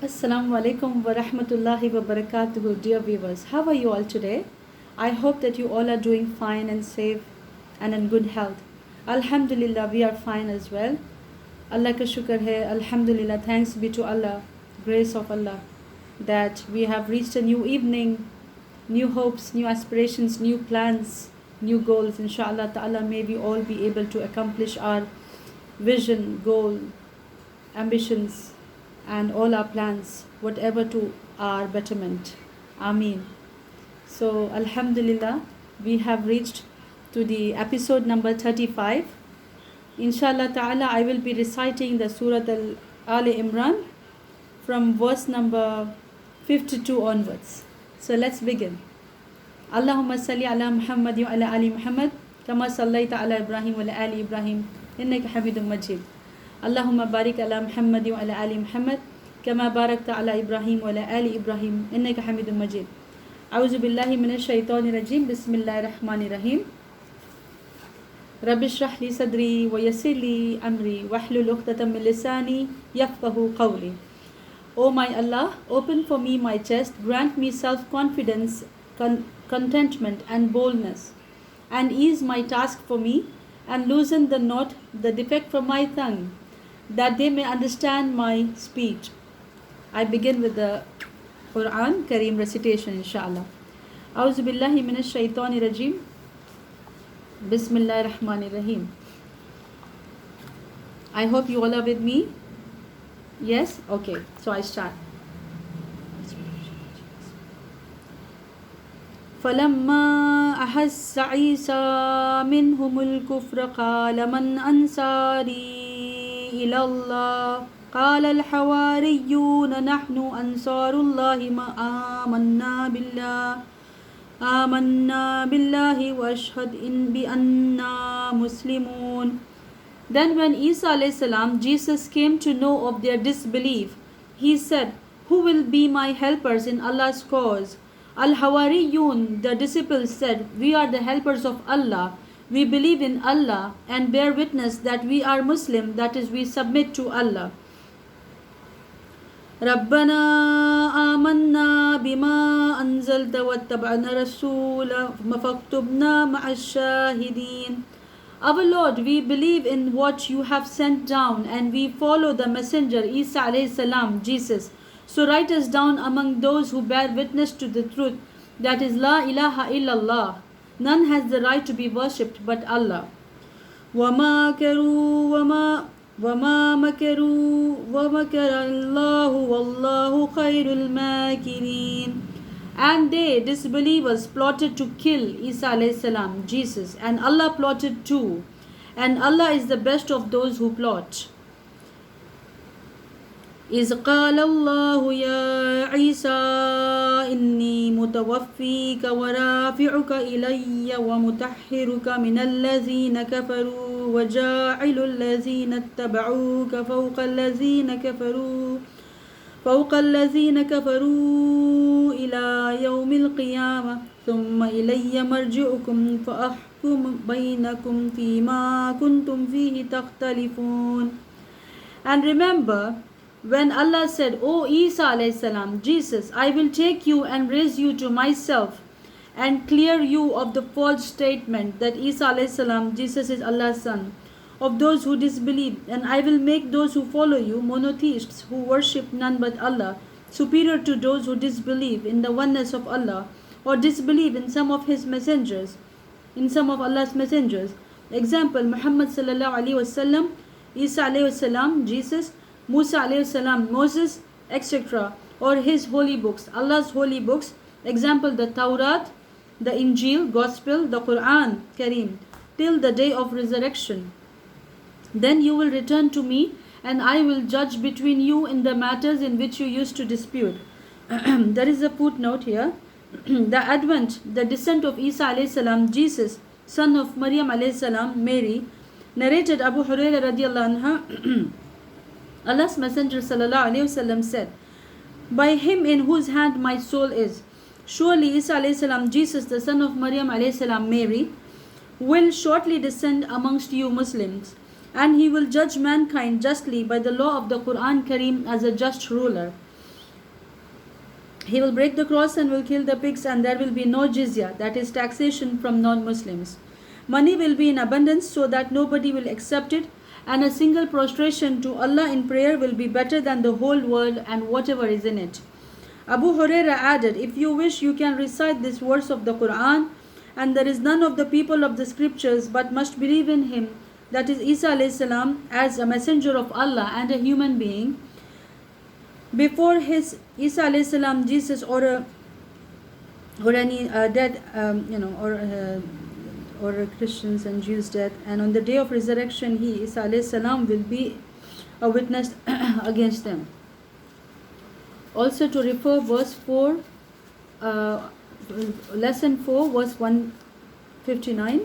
Assalamu alaikum wa rahmatullahi wa barakatuhu, dear viewers. How are you all today? I hope that you all are doing fine and safe and in good health. Alhamdulillah, we are fine as well. Allah ka shukr hai, Alhamdulillah, thanks be to Allah, grace of Allah, that we have reached a new evening, new hopes, new aspirations, new plans, new goals. Inshallah ta'ala, may we all be able to accomplish our vision, goal, ambitions, and all our plans, whatever to our betterment. Ameen. So, Alhamdulillah, we have reached to the episode number 35. Inshallah ta'ala, I will be reciting the Surah Al Imran from verse number 52 onwards. So, let's begin. Allahumma salli ala Muhammad wa ala ali Muhammad kama sallaita ala Ibrahim wa ala ali Ibrahim innaka Hamidum Majid. اللهم بارك على محمد وعلى آل محمد كما باركت على إبراهيم وعلى آل إبراهيم إنك حميد مجيد. أعوذ بالله من الشيطان الرجيم. بسم الله الرحمن الرحيم. رب اشرح لي صدري ويسر لي أمري واحلل عقدة من لساني يفقهوا قولي. O my Allah, open for me my chest, grant me self-confidence, contentment and boldness, and ease my task for me, and loosen the knot, the defect from my tongue, that they may understand my speech. I begin with the Quran Kareem recitation, inshallah. A'udhu billahi minash shaitani rajim. Bismillahir Rahmanir Rahim. I hope you all are with me. Yes? Okay. So I start. فلما أحس عيسى منهم الكفر قال من أنصاري إلى الله قال الحواريون نحن أنصار الله ما آمنا بالله وأشهد إن بأننا مسلمون. Then when Isa alayhi salam, Jesus came to know of their disbelief, he said, who will be my helpers in Allah's cause? Al-Hawariyun, the disciples said, we are the helpers of Allah. We believe in Allah and bear witness that we are Muslim, that is, we submit to Allah. رَبَّنَا آمَنَّا بِمَا أَنزَلْتَ وَاتَّبَعْنَا رَسُولَ فَاكْتُبْنَا مَعَ الشَّاهِدِينَ. Our Lord, we believe in what you have sent down and we follow the messenger Isa alayhi salam, Jesus. So write us down among those who bear witness to the truth, that is La ilaha illallah. None has the right to be worshipped but Allah. وَمَا مَكَرُوا وَمَكَرَ اللَّهُ وَاللَّهُ خَيْرُ الْمَاكِرِينَ. And they, disbelievers, plotted to kill Isa alayhi salam, Jesus, and Allah plotted too. And Allah is the best of those who plot. إذ قال الله يا عيسى إني متوفيك ورافعك إلي ومطهرك من الذين كفروا وجاعل الذين اتبعوك فوق الذين كفروا إلى يوم القيامة ثم إلي مرجعكم فأحكم بينكم فيما كنتم فيه تختلفون. And remember, when Allah said, O Isa alayhi salam, Jesus, I will take you and raise you to myself and clear you of the false statement that Isa alayhi salam, Jesus is Allah's son, of those who disbelieve, and I will make those who follow you monotheists who worship none but Allah, superior to those who disbelieve in the oneness of Allah or disbelieve in some of his messengers, in some of Allah's messengers. Example, Muhammad sallallahu alaihi wasallam, Isa alayhi salam, Jesus, Musa alayhi salam, Moses, etc. or his holy books, Allah's holy books. Example, the Tawrat, the Injil, Gospel, the Quran, Kareem, till the day of resurrection. Then you will return to me and I will judge between you in the matters in which you used to dispute. There is a footnote here. The advent, the descent of Isa alayhi salam, Jesus, son of Maryam alayhi salam, Mary, narrated Abu Hurairah radiallahu anha, Allah's Messenger sallallahu alayhi wasallam said, by him in whose hand my soul is, surely Isa alayhi salam, Jesus, the son of Maryam alayhi salam, Mary, will shortly descend amongst you Muslims, and he will judge mankind justly by the law of the Quran Kareem as a just ruler. He will break the cross and will kill the pigs, and there will be no jizya, that is taxation from non-Muslims. Money will be in abundance so that nobody will accept it, and a single prostration to Allah in prayer will be better than the whole world and whatever is in it. Abu Huraira added, if you wish, you can recite this verse of the Quran, and there is none of the people of the scriptures but must believe in him, that is Isa alayhi salam, as a messenger of Allah and a human being. Before his Isa alayhi salam, Jesus or any dead, or Christians and Jews dead, and on the day of resurrection, he Isa alayhi salam will be a witness against them. Also to refer verse 4, lesson 4, verse 159.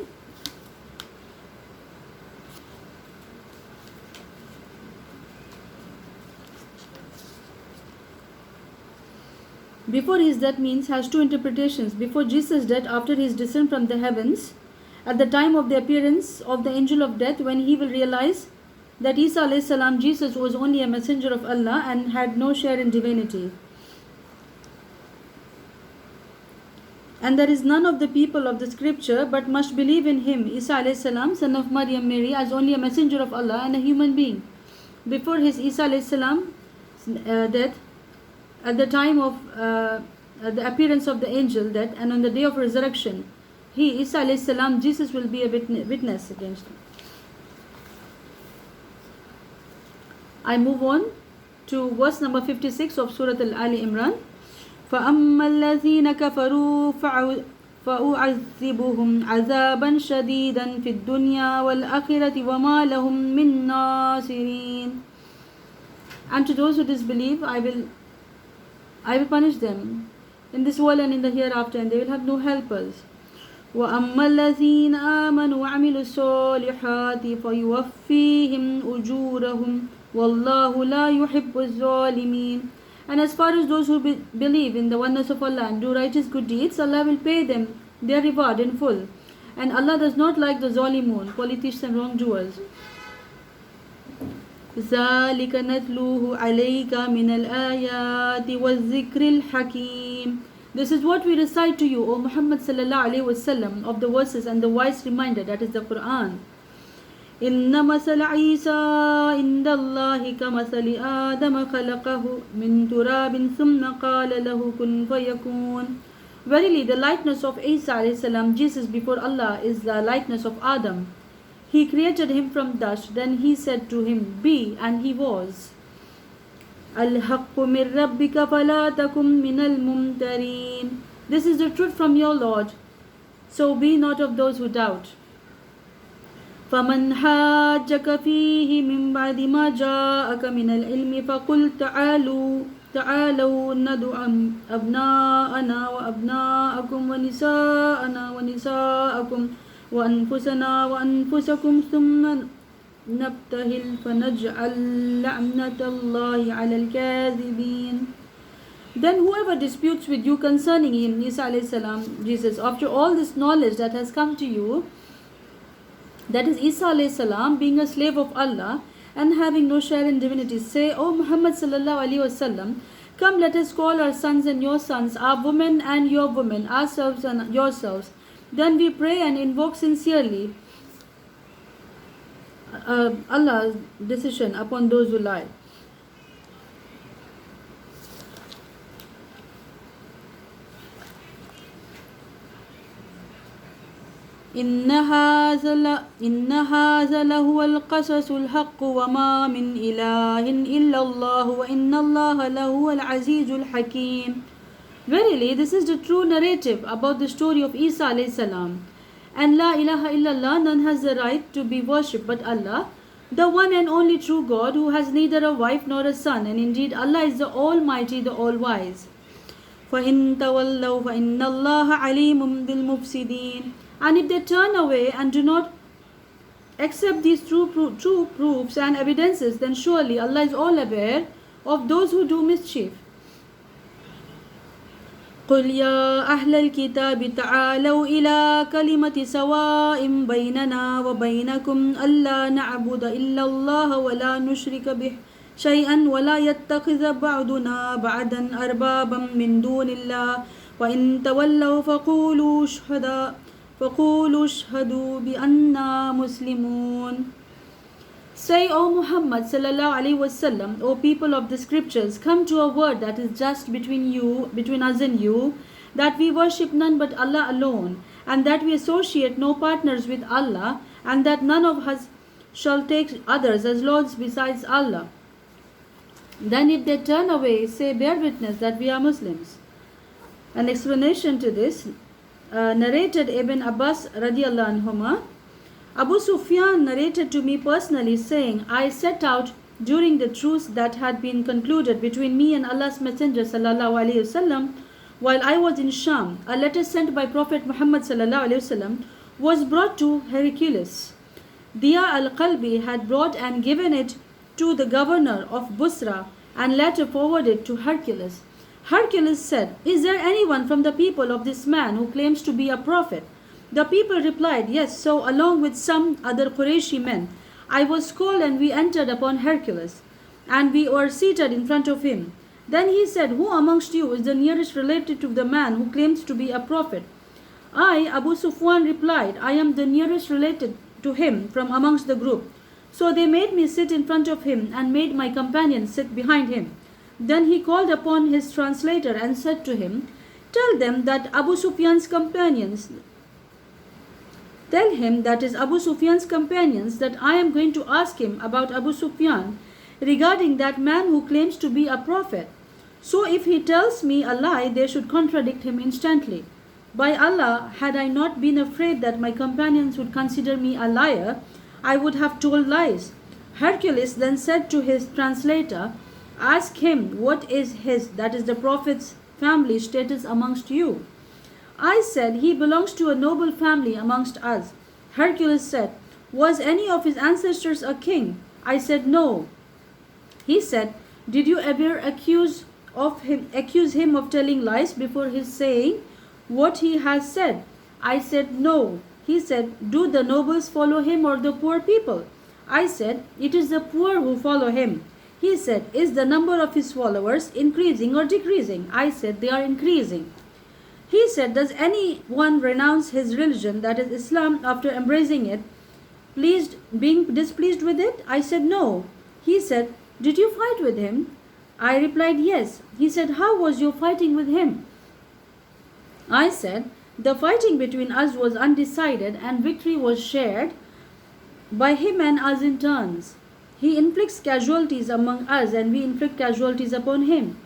Before his death means has two interpretations. Before Jesus' death, after his descent from the heavens, at the time of the appearance of the angel of death, when he will realize that Isa alayhi salam, Jesus, was only a messenger of Allah and had no share in divinity. And there is none of the people of the scripture but must believe in him, Isa alayhi salam, son of Maryam Mary, as only a messenger of Allah and a human being. Before his Isa alayhi salam death, at the time of the appearance of the angel death, and on the day of resurrection, he, Isa alayhi salam, Jesus, will be a witness against him. I move on to verse number 56 of Surah Al-Ali Imran. فَأَمَّا الَّذِينَ كَفَرُوا فَأُعَذِّبُهُمْ عَذَابًا شَدِيدًا فِي الدُّنْيَا وَالْآخِرَةِ وَمَا لَهُم مِّن نَاصِرِينَ. And to those who disbelieve, I will punish them in this world and in the hereafter, and they will have no helpers. وَأَمَّا الَّذِينَ آمَنُوا وَعَمِلُوا الصَّالِحَاتِ فَيُوَفِّيهِمْ أُجُورَهُمْ وَاللَّهُ لَا يُحِبُّ الظَّالِمِينَ. And as far as those who believe in the oneness of Allah and do righteous good deeds, Allah will pay them their reward in full. And Allah does not like the zalimun, politicians and wrongdoers. ذَلِكَ نَتْلُوهُ عَلَيْكَ مِنَ الْآيَاتِ وَالذِّكْرِ الْحَكِيمِ. This is what we recite to you, O Muhammad sallallahu alaihi wasallam, of the verses and the wise reminder, that is the Quran. إِنَّ مَثَلَ عِيسَى عِنْدَ اللَّهِ كَمَثَلِ آدَمَ خَلَقَهُ مِنْ تُرَابٍ ثُمَّ قَالَ لَهُ كُنْ فَيَكُونَ. Verily, the likeness of Isa alayhi salam, Jesus, before Allah, is the likeness of Adam. He created him from dust, then he said to him, be, and he was. الْحَقُّ مِنْ رَبِّكَ فَلَا تَكُنْ مِنَ الْمُمْتَرِينَ. This is the truth from your Lord, so be not of those who doubt. فَمَنْ حَاجَّكَ فِيهِ مِنْ بَعْدِ مَا جَاءَكَ مِنَ الْعِلْمِ فَقُلْ تعالوا ندعو أبناءنا وأبناءكم ونساءنا ونساءكم وأنفسنا وأنفسكم ثم نبتهل فنجعل لعنة الله على الكاذبين. Then whoever disputes with you concerning him, Isa alayhi salam, Jesus, after all this knowledge that has come to you, that is Isa alayhi salam being a slave of Allah and having no share in divinity, say, O Muhammad sallallahu alaihi wasallam, come, let us call our sons and your sons, our women and your women, ourselves and yourselves. Then we pray and invoke sincerely Allah's decision upon those who lie. إن هذا لهو القصص الحق وما من إله إلا الله وإن الله لهو العزيز الحكيم. Verily, this is the true narrative about the story of Isa alayhi salam. And La ilaha illallah, none has the right to be worshipped but Allah, the one and only true God, who has neither a wife nor a son, and indeed Allah is the Almighty, the All-Wise. فَإِن تَوَلَّوْا فَإِنَّ اللَّهَ عَلِيمٌ بِالْمُفْسِدِينَ. And if they turn away and do not accept these true proofs and evidences, then surely Allah is all aware of those who do mischief. قُلْ يَا أَهْلَ الْكِتَابِ تَعَالَوْا إِلَى كَلِمَةِ سَوَاءٍ بَيْنَنَا وَبَيْنَكُمْ أَلَّا نَعْبُدَ إِلَّا اللَّهَ وَلَا نُشْرِكَ شيئا ولا يتخذ بعضنا بعضا أربابا من دون الله وإن تولوا فقولوا اشهدوا بأننا مسلمون. Say, O Muhammad sallallahu alaihi wasallam, O people of the scriptures, come to a word that is just between us and you, that we worship none but Allah alone, and that we associate no partners with Allah, and that none of us shall take others as lords besides Allah. Then if they turn away, say, bear witness that we are Muslims. An explanation to this, narrated Ibn Abbas radiallahu anhuma, Abu Sufyan narrated to me personally saying, I set out during the truce that had been concluded between me and Allah's Messenger sallallahu alaihi wasallam while I was in Sham. A letter sent by Prophet Muhammad sallallahu alaihi wasallam was brought to Heraclius. Diya al-Qalbi had brought and given it to the governor of Busra and later forwarded it to Hercules. Hercules said, is there anyone from the people of this man who claims to be a prophet? The people replied, yes. So along with some other Qurayshi men, I was called and we entered upon Hercules, and we were seated in front of him. Then he said, who amongst you is the nearest related to the man who claims to be a prophet? I, Abu Sufyan, replied, I am the nearest related to him from amongst the group. So they made me sit in front of him and made my companion sit behind him. Then he called upon his translator and said to him, tell him that Abu Sufyan's companions, that I am going to ask him about Abu Sufyan regarding that man who claims to be a prophet. So if he tells me a lie, they should contradict him instantly. By Allah, had I not been afraid that my companions would consider me a liar, I would have told lies. Hercules then said to his translator, ask him what is his, that is the Prophet's family status amongst you. I said, he belongs to a noble family amongst us. Hercules said, was any of his ancestors a king? I said, no. He said, did you ever accuse him of telling lies before his saying what he has said? I said, no. He said, do the nobles follow him or the poor people? I said, it is the poor who follow him. He said, is the number of his followers increasing or decreasing? I said, they are increasing. He said, does anyone renounce his religion, that is Islam, after embracing it, being displeased with it? I said, no. He said, did you fight with him? I replied, yes. He said, how was your fighting with him? I said, the fighting between us was undecided and victory was shared by him and us in turns. He inflicts casualties among us and we inflict casualties upon him.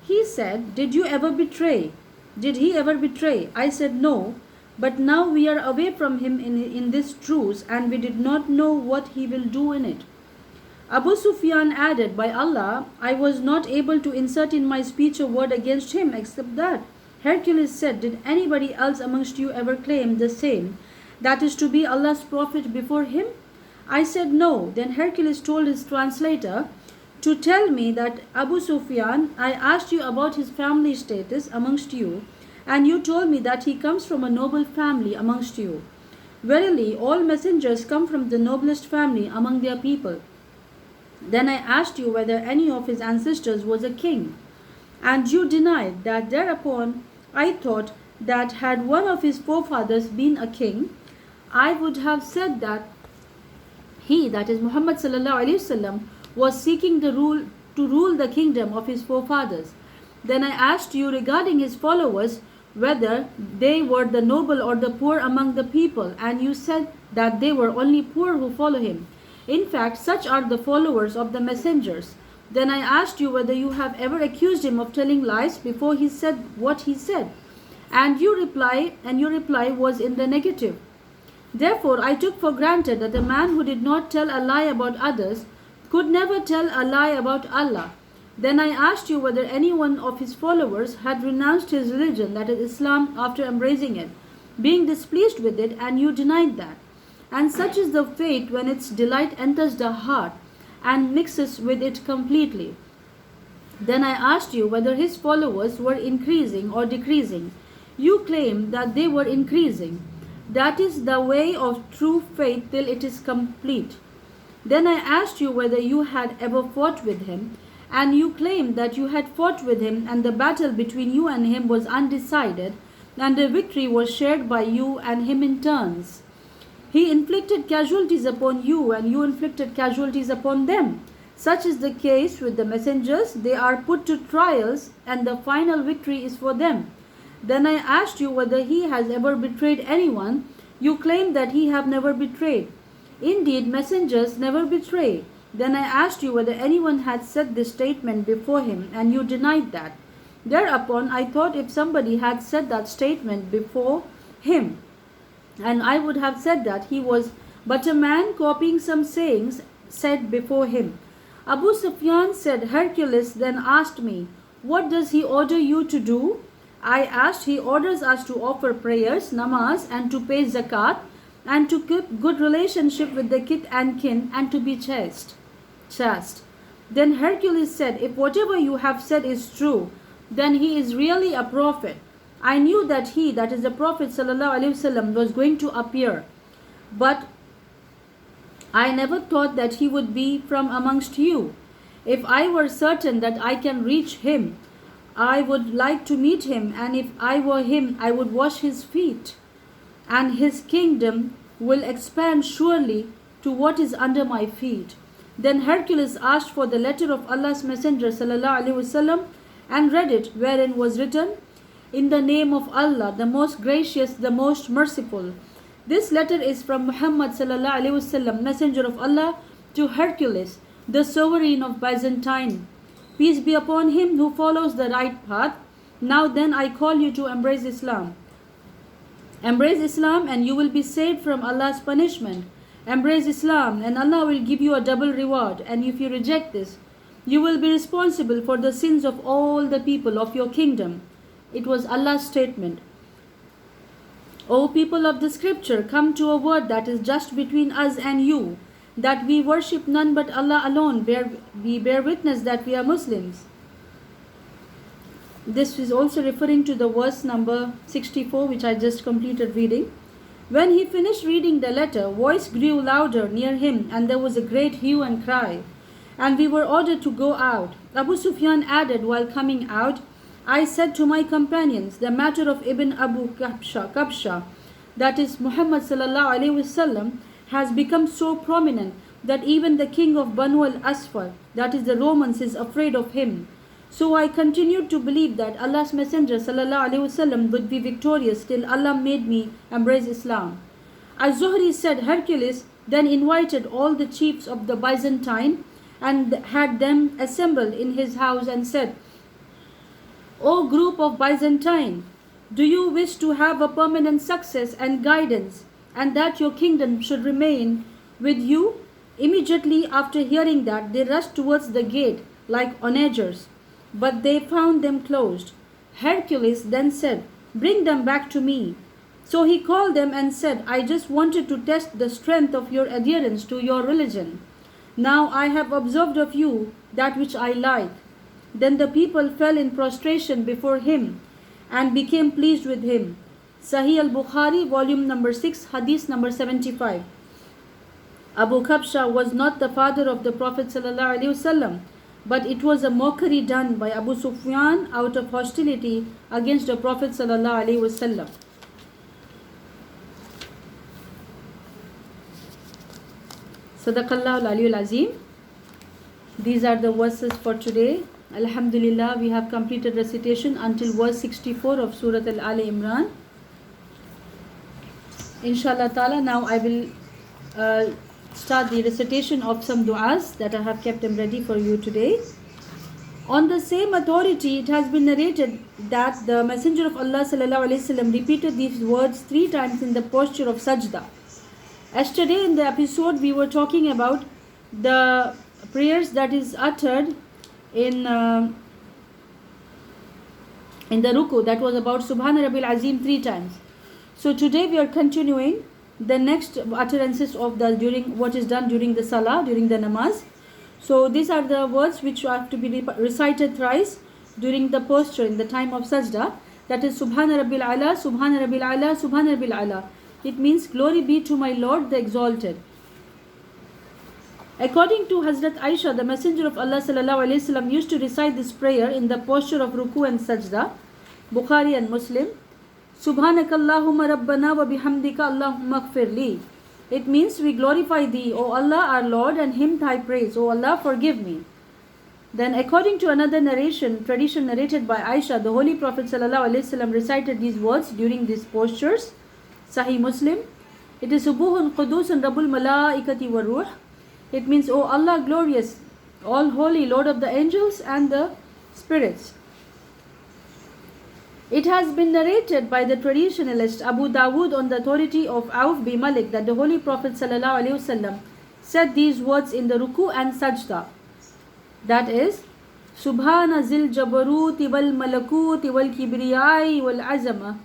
He said, did he ever betray? I said, no, but now we are away from him in this truce and we did not know what he will do in it. Abu Sufyan added, by Allah, I was not able to insert in my speech a word against him except that. Hercules said, did anybody else amongst you ever claim the same, that is to be Allah's prophet before him? I said, no. Then Hercules told his translator to tell me that Abu Sufyan, I asked you about his family status amongst you, and you told me that he comes from a noble family amongst you. Verily, all messengers come from the noblest family among their people. Then I asked you whether any of his ancestors was a king, and you denied that. Thereupon I thought that had one of his forefathers been a king, I would have said that he, that is Muhammad sallallahu alaihi wasallam, was seeking to rule the kingdom of his forefathers. Then I asked you regarding his followers whether they were the noble or the poor among the people, and you said that they were only poor who follow him. In fact, such are the followers of the messengers. Then I asked you whether you have ever accused him of telling lies before he said what he said, and your reply was in the negative. Therefore, I took for granted that a man who did not tell a lie about others could never tell a lie about Allah. Then I asked you whether any one of his followers had renounced his religion, that is Islam, after embracing it, being displeased with it, and you denied that. And such is the fate when its delight enters the heart and mixes with it completely. Then I asked you whether his followers were increasing or decreasing. You claim that they were increasing. That is the way of true faith till it is complete. Then I asked you whether you had ever fought with him, and you claimed that you had fought with him and the battle between you and him was undecided, and the victory was shared by you and him in turns. He inflicted casualties upon you, and you inflicted casualties upon them. Such is the case with the messengers. They are put to trials, and the final victory is for them. Then I asked you whether he has ever betrayed anyone. You claimed that he have never betrayed. Indeed, messengers never betray. Then I asked you whether anyone had said this statement before him, and you denied that. Thereupon I thought if somebody had said that statement before him, and I would have said that he was but a man copying some sayings said before him. Abu Sufyan said, Hercules then asked me, what does he order you to do? I asked, he orders us to offer prayers, namaz, and to pay zakat, and to keep good relationship with the kith and kin, and to be chaste. Then Hercules said, if whatever you have said is true, then he is really a prophet. I knew that he, that is the Prophet ﷺ, was going to appear, but I never thought that he would be from amongst you. If I were certain that I can reach him, I would like to meet him, and if I were him, I would wash his feet, and his kingdom will expand surely to what is under my feet. Then Hercules asked for the letter of Allah's Messenger ﷺ and read it, wherein was written, in the name of Allah, the most gracious, the most merciful. This letter is from Muhammad ﷺ, Messenger of Allah, to Hercules, the sovereign of Byzantine. Peace be upon him who follows the right path. Now then I call you to embrace Islam. Embrace Islam and you will be saved from Allah's punishment. Embrace Islam and Allah will give you a double reward. And if you reject this, you will be responsible for the sins of all the people of your kingdom. It was Allah's statement. O people of the scripture, come to a word that is just between us and you, that we worship none but Allah alone. We bear witness that we are Muslims. This is also referring to the verse number 64, which I just completed reading. When he finished reading the letter, voice grew louder near him, and there was a great hue and cry, and we were ordered to go out. Abu Sufyan added while coming out, I said to my companions, the matter of Ibn Abu Kabsha, that is Muhammad sallallahu alaihi wasallam, has become so prominent that even the king of Banu al-Asfar, that is the Romans, is afraid of him. So I continued to believe that Allah's Messenger sallallahu alaihi wasallam would be victorious till Allah made me embrace Islam. Az-Zuhri said, Hercules then invited all the chiefs of the Byzantine and had them assemble in his house and said, O group of Byzantine, do you wish to have a permanent success and guidance, and that your kingdom should remain with you? Immediately after hearing that, they rushed towards the gate like onagers, but they found them closed. Hercules then said, bring them back to me. So he called them and said, I just wanted to test the strength of your adherence to your religion. Now I have observed of you that which I like. Then the people fell in prostration before him and became pleased with him. Sahih al-Bukhari, volume number 6, hadith number 75. Abu Kabsha was not the father of the Prophet ﷺ, but it was a mockery done by Abu Sufyan out of hostility against the Prophet ﷺ. Sadaqallahu al-Aliyyul Azim. These are the verses for today. Alhamdulillah, we have completed recitation until verse 64 of Surah Al-Ali Imran. Inshallah ta'ala, now I will start the recitation of some du'as that I have kept them ready for you today. On the same authority, it has been narrated that the Messenger of Allah sallallahu alaihi wasallam repeated these words 3 times in the posture of sajda. Yesterday in the episode, we were talking about the prayers that is uttered in the ruku, that was about Subhana Rabbil Azim 3 times. So today we are continuing the next utterances of the during what is done during the salah, during the namaz. So these are the words which have to be recited thrice during the posture in the time of sajda. That is Subhana Rabbil Ala, Subhana Rabbil Ala, Subhana Rabbil Ala. It means glory be to my Lord the Exalted. According to Hazrat Aisha, the Messenger of Allah sallallahu alaihi wasallam used to recite this prayer in the posture of ruku and sajda. Bukhari and Muslim. Subhanakallahumma rabbana wa bihamdika Allahumma ighfirli. It means we glorify thee, O Allah our Lord, and him thy praise. O Allah, forgive me. Then according to another tradition narrated by Aisha, the Holy Prophet sallallahu alaihi wasallam recited these words during these postures. Sahih Muslim. It is Subuhun Qudusun Rabbul Malaikati wa Ruh. It means, O Allah glorious, all holy, Lord of the angels and the spirits. It has been narrated by the traditionalist Abu Dawood on the authority of Auf bin Malik that the Holy Prophet sallallahu alaihi wasallam said these words in the ruku and sajda. That is, Subhana zil jabaruti wal malakuti wal kibriyai wal azama.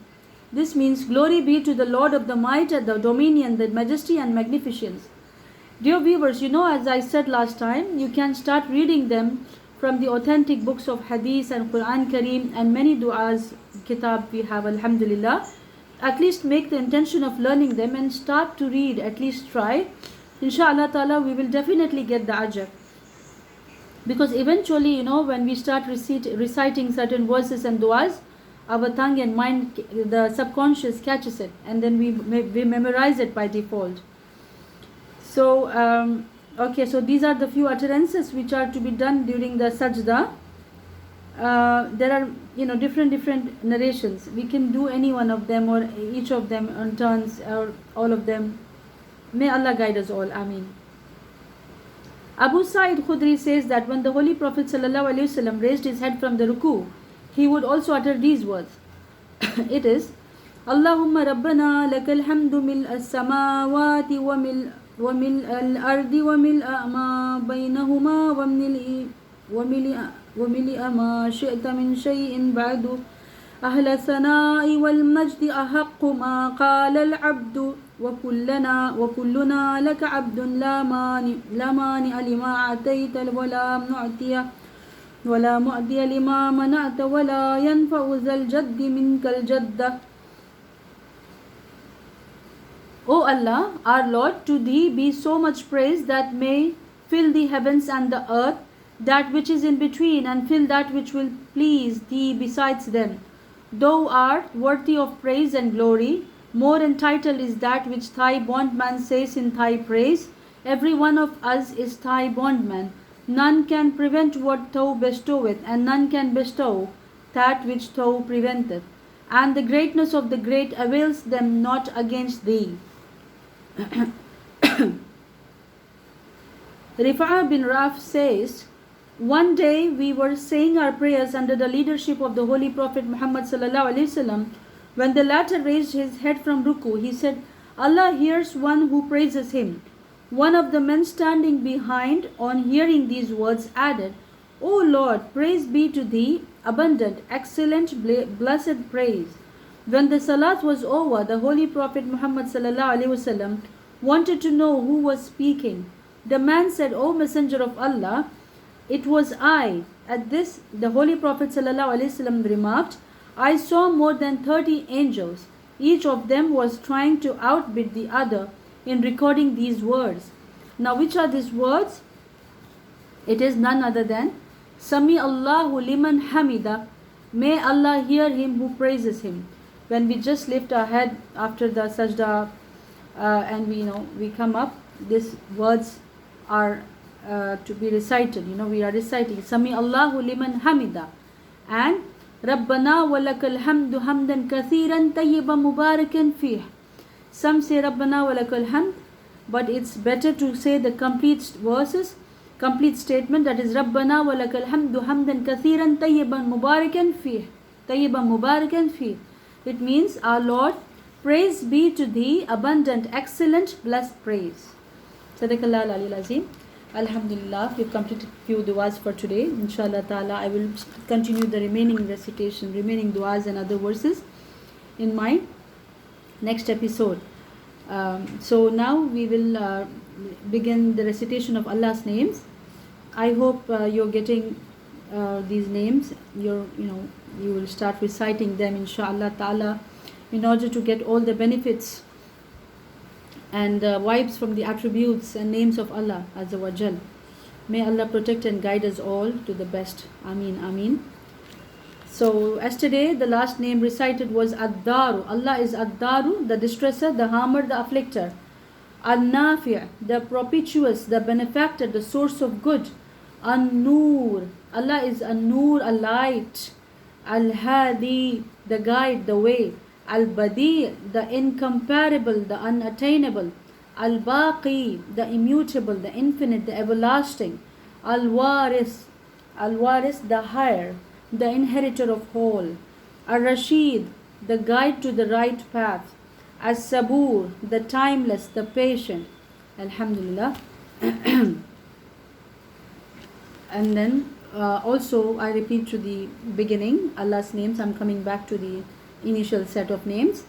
This means, glory be to the Lord of the might and the dominion, the majesty and magnificence. Dear viewers, as I said last time, you can start reading them from the authentic books of Hadith and Quran Kareem and many du'as, kitab we have, alhamdulillah. At least make the intention of learning them and start to read, at least try. Inshallah ta'ala, we will definitely get the ajr. Because eventually, when we start reciting certain verses and du'as, our tongue and mind, the subconscious catches it, and then we memorize it by default. So, okay, so these are the few utterances which are to be done during the sajda. There are, different narrations. We can do any one of them or each of them on turns or all of them. May Allah guide us all. Ameen. Abu Sa'id Khudri says that when the Holy Prophet ﷺ raised his head from the ruku, he would also utter these words. It is, Allahumma Rabbana lakal hamdu mil as-samawati wa mil الأرض وملء ما بينهما وملء ما شئت من شيء بعد أهل الثناء والمجد أحق ما قال العبد وكلنا لك عبد لا مانع لما أعطيت ولا معطي لما منعت ولا ينفع ذا الجد منك الجد. O Allah, our Lord, to Thee be so much praise that may fill the heavens and the earth, that which is in between, and fill that which will please Thee besides them. Thou art worthy of praise and glory. More entitled is that which Thy bondman says in Thy praise. Every one of us is Thy bondman. None can prevent what Thou bestoweth, and none can bestow that which Thou preventeth. And the greatness of the great avails them not against Thee. Rifa'ah bin Raf says, one day we were saying our prayers under the leadership of the Holy Prophet Muhammad sallallahu alaihi wasallam. When the latter raised his head from ruku, he said, Allah hears one who praises him. One of the men standing behind, on hearing these words, added, O Lord, praise be to Thee, abundant, excellent, blessed praise. When the salat was over, the Holy Prophet Muhammad sallallahu alaihi wasallam wanted to know who was speaking. The man said, O Messenger of Allah, it was I. At this, the Holy Prophet sallallahu alaihi wasallam remarked, I saw more than 30 angels. Each of them was trying to outbid the other in recording these words. Now, which are these words? It is none other than Sami Allahu liman hamida. May Allah hear him who praises him. When we just lift our head after the sajda and we come up, these words are to be recited. We are reciting Sami Allahu liman hamida and Rabbana walakal hamdu hamdan kathiran tayyiban mubarakan fih. Some say Rabbana walakal hamd, but it's better to say the complete verses, complete statement, that is Rabbana walakal hamdu hamdan kathiran tayyiban mubarakan fih. Tayyiban mubarakan fih. It means, our Lord, praise be to Thee, abundant, excellent, blessed praise. Sadaqallah al-Aliyyul Azim. Alhamdulillah, we've completed few du'as for today. Inshallah ta'ala, I will continue the remaining recitation, remaining du'as and other verses in my next episode. So now we will begin the recitation of Allah's names. I hope you're getting these names. You will start reciting them, inshallah ta'ala, in order to get all the benefits and vibes from the attributes and names of Allah Azza wa Jal. May Allah protect and guide us all to the best. Ameen, Ameen. So yesterday the last name recited was Ad-Daru. Allah is Ad-Daru, the distresser, the harmer, the afflictor. Al-Nafi', the propitious, the benefactor, the source of good. An-Nur, Allah is An-Nur, a light. Al-Hadi, the guide, the way. Al-Badi, the incomparable, the unattainable. Al-Baqi, the immutable, the infinite, the everlasting. Al-Waris, Al-Waris, the higher, the inheritor of all. Ar-Rashid, the guide to the right path. As-Sabur, the timeless, the patient. Alhamdulillah. And then also I repeat to the beginning Allah's names. I'm coming back to the initial set of names.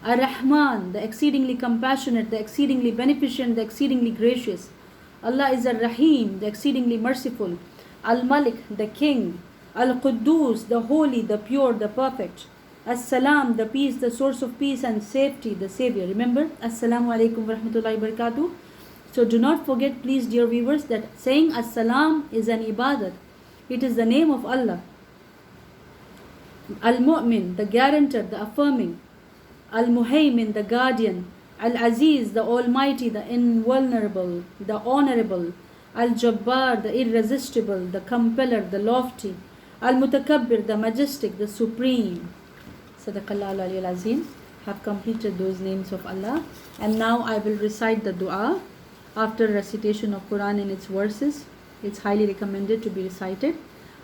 Ar-Rahman, the exceedingly compassionate, the exceedingly beneficent, the exceedingly gracious. Allah is Ar-Rahim, the exceedingly merciful. Al-Malik, the king. Al-Quddus, the holy, the pure, the perfect. As-Salam, the peace, the source of peace and safety, the savior. Remember, Assalamu alaikum wa rahmatullahi wa barakatuh. So do not forget, please, dear viewers, that saying As-Salam is an ibadat. It is the name of Allah. Al-Mu'min, the guarantor, the affirming. Al-Muhaymin, the guardian. Al-Aziz, the almighty, the invulnerable, the honorable. Al-Jabbar, the irresistible, the compeller, the lofty. Al-Mutakabbir, the majestic, the supreme. Sadaqallahu al-Aliyyul Azim. Have completed those names of Allah. And now I will recite the dua after recitation of Quran in its verses. It's highly recommended to be recited.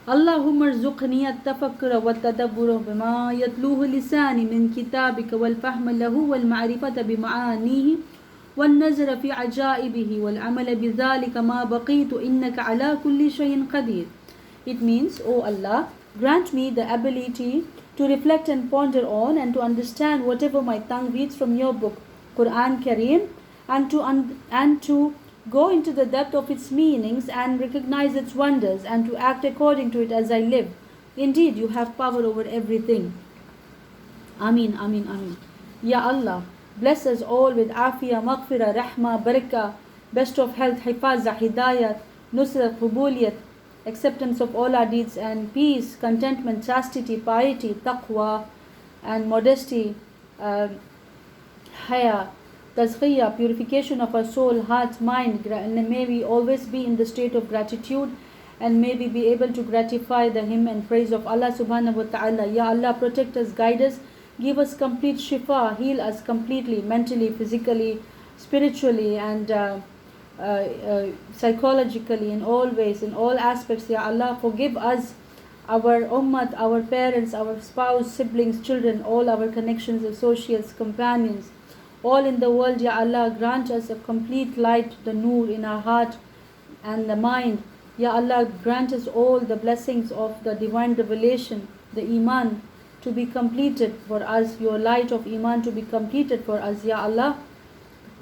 Allahumma rzuqni at-tafakkura wa at-tadabbura bima yatluhu lisani min kitabika wal fahma lahu wal ma'rifata bi ma'anihi wal nazara fi ajaibihi wal amala bi dhalika ma baqitu innaka ala kulli shay'in qadir. It means, O Allah, grant me the ability to reflect and ponder on and to understand whatever my tongue reads from your book, Quran Kareem, and to go into the depth of its meanings and recognize its wonders and to act according to it as I live. Indeed, you have power over everything. Ameen, Ameen, Ameen. Ya Allah, bless us all with afiyah, maghfirah, rahmah, barakah, best of health, hifazah, hidayat, nusrat, qubuliyat, acceptance of all our deeds and peace, contentment, chastity, piety, taqwa and modesty, haya, tazkiyah, purification of our soul, heart, mind, and may we always be in the state of gratitude and may we be able to gratify the hymn and praise of Allah subhanahu wa ta'ala. Ya Allah, protect us, guide us, give us complete shifa, heal us completely, mentally, physically, spiritually and psychologically, in all ways, in all aspects. Ya Allah, forgive us, our ummah, our parents, our spouse, siblings, children, all our connections, associates, companions, all in the world. Ya Allah, grant us a complete light, the nur in our heart and the mind. Ya Allah, grant us all the blessings of the divine revelation, the iman to be completed for us, your light of iman to be completed for us. Ya Allah,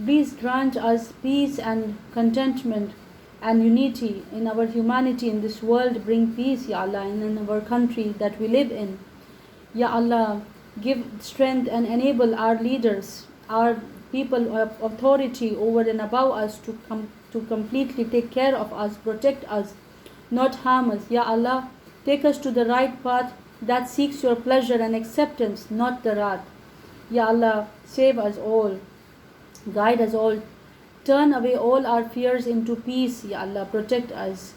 please grant us peace and contentment and unity in our humanity in this world. Bring peace, Ya Allah, in our country that we live in. Ya Allah, give strength and enable our leaders, our people of authority over and above us to completely take care of us, protect us, not harm us. Ya Allah, take us to the right path that seeks your pleasure and acceptance, not the wrath. Ya Allah, save us all, guide us all, turn away all our fears into peace. Ya Allah, protect us,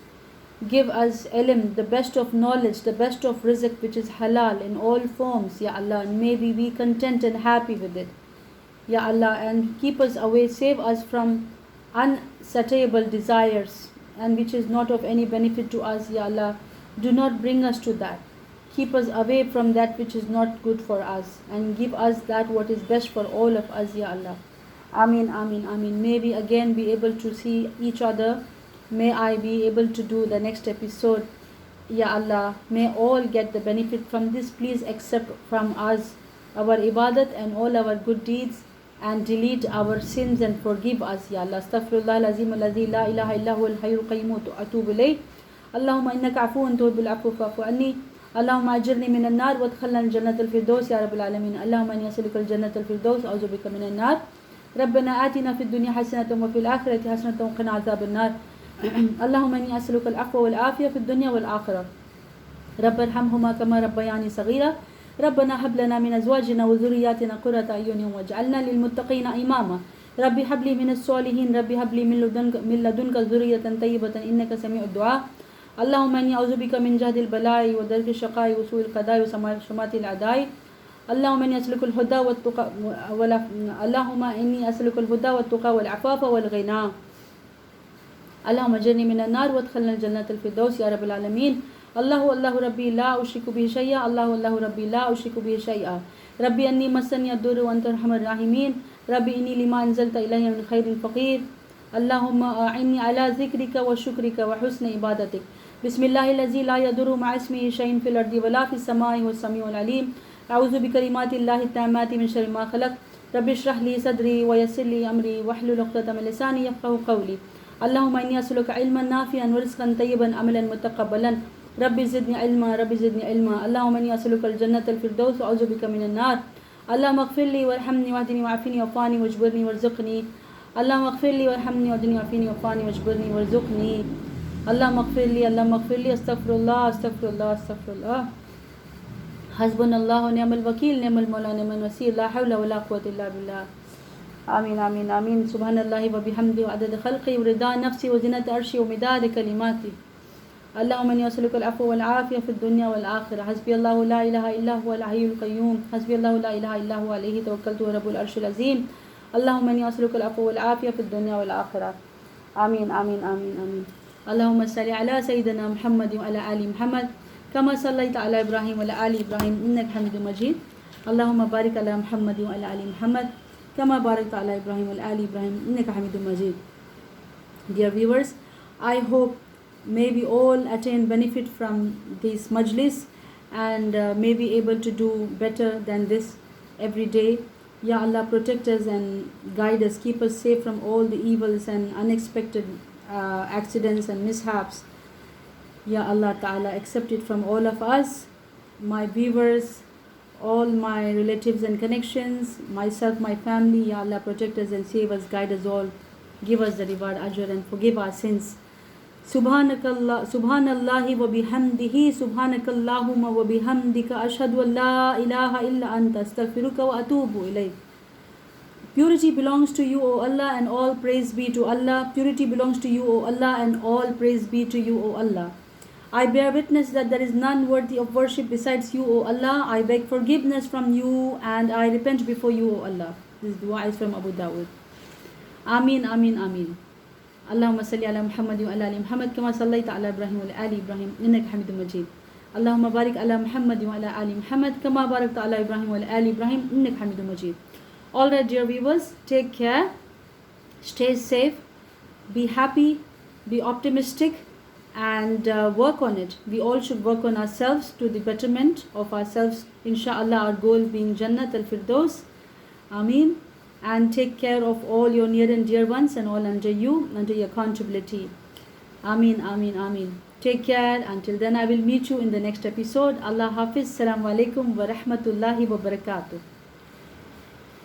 give us ilm, the best of knowledge, the best of rizq which is halal in all forms. Ya Allah, and may we be content and happy with it. Ya Allah, and keep us away, save us from unsatiable desires and which is not of any benefit to us. Ya Allah, do not bring us to that. Keep us away from that which is not good for us and give us that what is best for all of us. Ya Allah. Ameen, Ameen, Ameen. May we again be able to see each other. May I be able to do the next episode. Ya Allah, may all get the benefit from this. Please accept from us our ibadat and all our good deeds and delete our sins and forgive us. Ya Allah. Astaghfirullah al-azim alladhi la ilaha illa huwa al-hayyul qayyum wa atubu ilayh. Allahumma innaka afuwun tuhibbul afwa fa'fu anni. Allahumma ajirni min an-nar wa adkhilna al-jannata al-firdaus ya rabbal alamin. Allahumma inni as'aluka al-jannata al-firdaus a'udhu bika min an-nar. ربنا آتنا في الدنيا حسنة وفي الآخرة حسنة وقنا عذاب النار اللهم إني أسألك العفو والعافية في الدنيا والآخرة رب ارحمهما كما ربياني صغيرا ربنا هب لنا من أزواجنا وذرياتنا قرة أعين واجعلنا للمتقين إماما ربي هب لي من الصالحين ربي هب لي من لدنك ذرية طيبة إنك سميع الدعاء اللهم إني أعوذ بك من جهد البلاء ودرك الشقاء وسوء القضاء وشماتة الأعداء اللهم إني أسألك الهدى والتقى اللهم إني أسألك الهدى والتقى والعفاف والغنى اللهم اجرني من النار وادخلنا الجنة الفردوس يا رب العالمين الله ربي لا أشرك به شيئا الله ربي لا أشرك به شيئا ربي أني مسني الضر وأنت أرحم الراحمين ربي إني لما أنزلت إلي من خير فقير اللهم أعني على ذكرك وشكرك وحسن عبادتك بسم الله الذي لا يضر مع اسمه شيء في الأرض ولا في السماء والسميع العليم أعوذ بكلمات الله التامات من شر ما خلق ربي اشرح لي صدري ويسر لي أمري واحلل عقدة من لساني يفقهوا قولي اللهم إني أسألك علما نافعا ورزقا طيبا عملا متقبلا ربي زدني علما ربي زدني علما اللهم إني أسألك الجنة الفردوس وأعوذ بك من النار اللهم اغفر لي وارحمني واهدني وعافني وعافني واجبرني وارزقني اللهم اغفر لي وارحمني واهدني وعافني وعافني واجبرني وارزقني اللهم اغفر لي استغفر الله حسبنا الله ونعم الوكيل نعم المولى نعم الوكيل لا حول ولا قوة إلا بالله آمين آمين آمين سبحان الله وبحمده وعدد خلقي ورضا نفسي وزنة عرشي ومداد كلماتي اللهم إني أسألك العفو والعافية في الدنيا والآخرة حسبي الله لا إله إلا هو الحي القيوم حسبي الله لا إله إلا هو عليه توكلت ورب العرش العظيم اللهم إني أسألك العفو والعافية في الدنيا والآخرة آمين آمين آمين آمين اللهم صل على سيدنا محمد وعلى آل محمد كما صليت على إبراهيم وعلى آل إبراهيم إنك حميد مجيد اللهم بارك على محمد وعلى آل محمد كما باركت على إبراهيم وعلى آل إبراهيم إنك حميد مجيد. Dear viewers, I hope may we all attain benefit from this majlis and may be able to do better than this every day. Ya Allah, protect us and guide us, keep us safe from all the evils and unexpected accidents and mishaps. Ya Allah Ta'ala, accept it from all of us, my viewers, all my relatives and connections, myself, my family. Ya Allah, protect us and save us, guide us all, give us the reward, ajr, and forgive our sins. Subhanallahi wa bihamdihi, subhanakallahumma wa bihamdika, ashhadu an la ilaha illa anta, astaghfiruka wa atubu ilayk. Purity belongs to you, O Allah, and all praise be to Allah. Purity belongs to you, O Allah, and all praise be to you, O Allah. I bear witness that there is none worthy of worship besides you, O Allah. I beg forgiveness from you and I repent before you, O Allah. This dua is from Abu Dawud. Ameen, Ameen, Ameen. Allahumma salli ala Muhammad wa ala ali Muhammad kama sallaita ala Ibrahim wa ala ali Ibrahim innaka Hamidum Majid. Allahumma barik ala Muhammad wa ala ali Muhammad kama barakta ala Ibrahim wa ala ali Ibrahim innaka Hamidum Majid. Alright, dear viewers, take care, stay safe, be happy, be optimistic, and work on it. We all should work on ourselves to the betterment of ourselves. Inshallah, our goal being Jannat al-Firdaus. Ameen. And take care of all your near and dear ones and all under you, under your accountability. Ameen, Ameen, Ameen. Take care. Until then, I will meet you in the next episode. Allah Hafiz. Assalamu alaikum wa rahmatullahi wa barakatuh.